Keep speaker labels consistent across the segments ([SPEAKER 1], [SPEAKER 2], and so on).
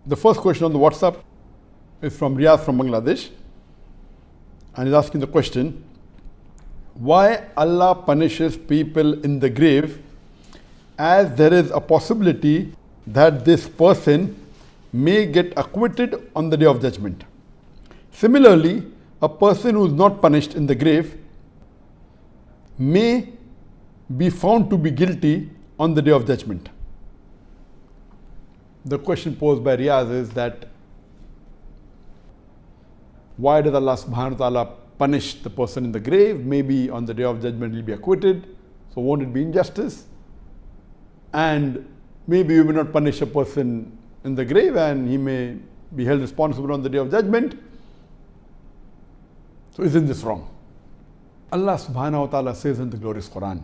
[SPEAKER 1] The first question on the WhatsApp is from Riyaz from Bangladesh, and he's asking the question, why Allah punishes people in the grave, as there is a possibility that this person may get acquitted on the Day of Judgment. Similarly, a person who is not punished in the grave may be found to be guilty on the Day of Judgment. The question posed by Riyaz is that why does Allah subhanahu wa ta'ala punish the person in the grave? Maybe on the Day of Judgment he'll be acquitted, so won't it be injustice? And maybe you may not punish a person in the grave and he may be held responsible on the Day of Judgment. So isn't this wrong? Allah subhanahu wa ta'ala says in the glorious Quran,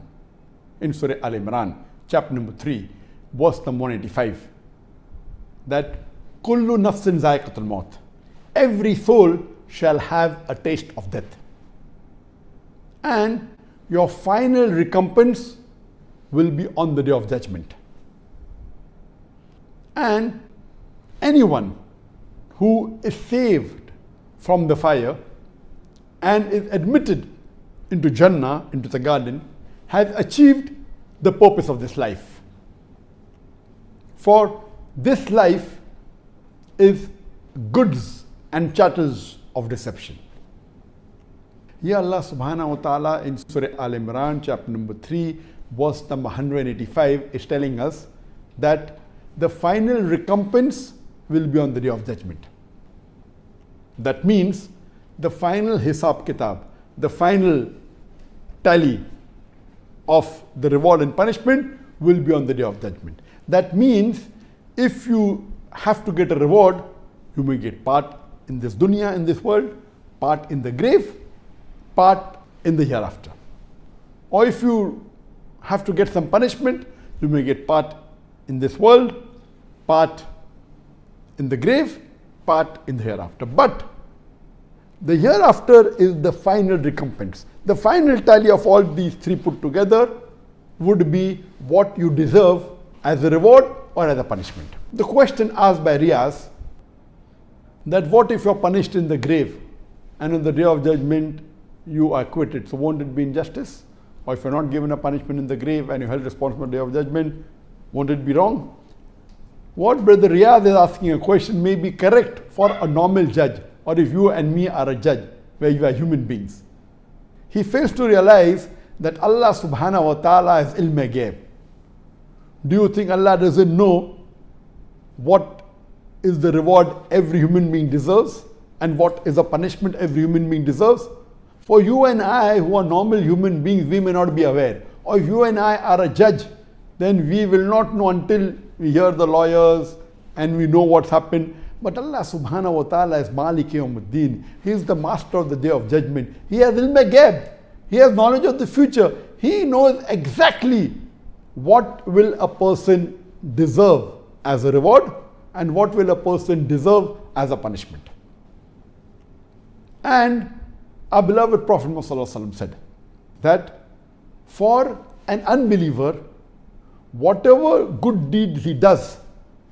[SPEAKER 1] in Surah Al-Imran, chapter number 3, verse number 185, that kullu nafsin zaiqatul maut, every soul shall have a taste of death, and your final recompense will be on the Day of Judgment. And anyone who is saved from the fire and is admitted into Jannah, into the garden, has achieved the purpose of this life. For this life is goods and chattels of deception. Here Allah subhanahu wa ta'ala in Surah Al-Imran, chapter number 3, verse number 185 is telling us that the final recompense will be on the Day of Judgment. That means the final hisab kitab, the final tally of the reward and punishment will be on the Day of Judgment. That means if you have to get a reward, you may get part in this dunya, in this world, part in the grave, part in the hereafter. Or if you have to get some punishment, you may get part in this world, part in the grave, part in the hereafter. But the hereafter is the final recompense. The final tally of all these three put together would be what you deserve as a reward or as a punishment. The question asked by Riyaz, that what if you're punished in the grave and on the Day of Judgment you are acquitted? So won't it be injustice? Or if you're not given a punishment in the grave and you're held responsible on the Day of Judgment, won't it be wrong? What Brother Riyaz is asking a question may be correct for a normal judge, or if you and me are a judge, where you are human beings. He fails to realize that Allah subhanahu wa ta'ala is ilm ghaib. Do you think Allah doesn't know what is the reward every human being deserves and what is the punishment every human being deserves? For you and I, who are normal human beings, we may not be aware. Or if you and I are a judge, then we will not know until we hear the lawyers and we know what's happened. But Allah subhanahu wa ta'ala is Malik Yawmuddin. He is the master of the Day of Judgment. He has ilm ghaib. He has knowledge of the future. He knows exactly what will a person deserve as a reward and what will a person deserve as a punishment. And our beloved Prophet Muhammad said that for an unbeliever, whatever good deeds he does,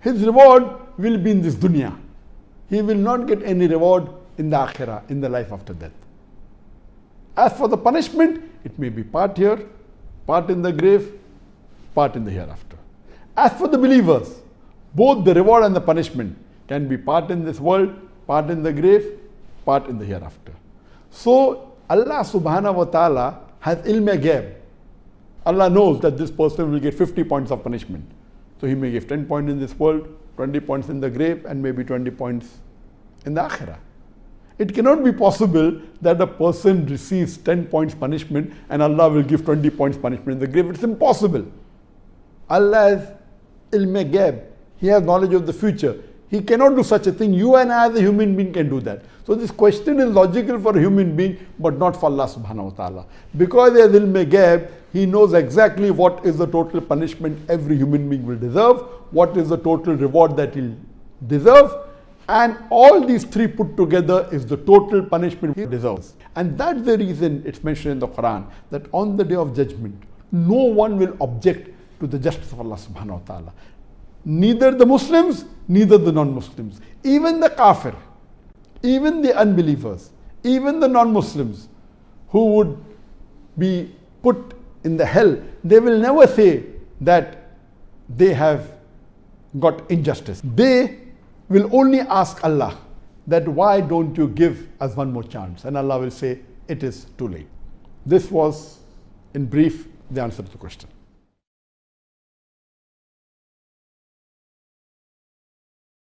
[SPEAKER 1] his reward will be in this dunya. He will not get any reward in the akhirah, in the life after death. As for the punishment, it may be part here, part in the grave, part in the hereafter. As for the believers, both the reward and the punishment can be part in this world, part in the grave, part in the hereafter. So Allah subhanahu wa ta'ala has ilm ghaib. Allah knows that this person will get 50 points of punishment. So he may give 10 points in this world, 20 points in the grave, and maybe 20 points in the akhirah. It cannot be possible that a person receives 10 points punishment and Allah will give 20 points punishment in the grave. It's impossible. Allah has ilm ghaib. He has knowledge of the future. He cannot do such a thing. You and I as a human being can do that. So this question is logical for a human being, but not for Allah subhanahu wa ta'ala. Because he has ilm ghaib, he knows exactly what is the total punishment every human being will deserve, what is the total reward that he'll deserve, and all these three put together is the total punishment he deserves. And that's the reason it's mentioned in the Quran that on the Day of Judgment, no one will object to the justice of Allah subhanahu wa ta'ala. Neither the Muslims, neither the non-Muslims. Even the kafir, even the unbelievers, even the non-Muslims who would be put in the hell, they will never say that they have got injustice. They will only ask Allah that why don't you give us one more chance? And Allah will say, it is too late. This was, in brief, the answer to the question.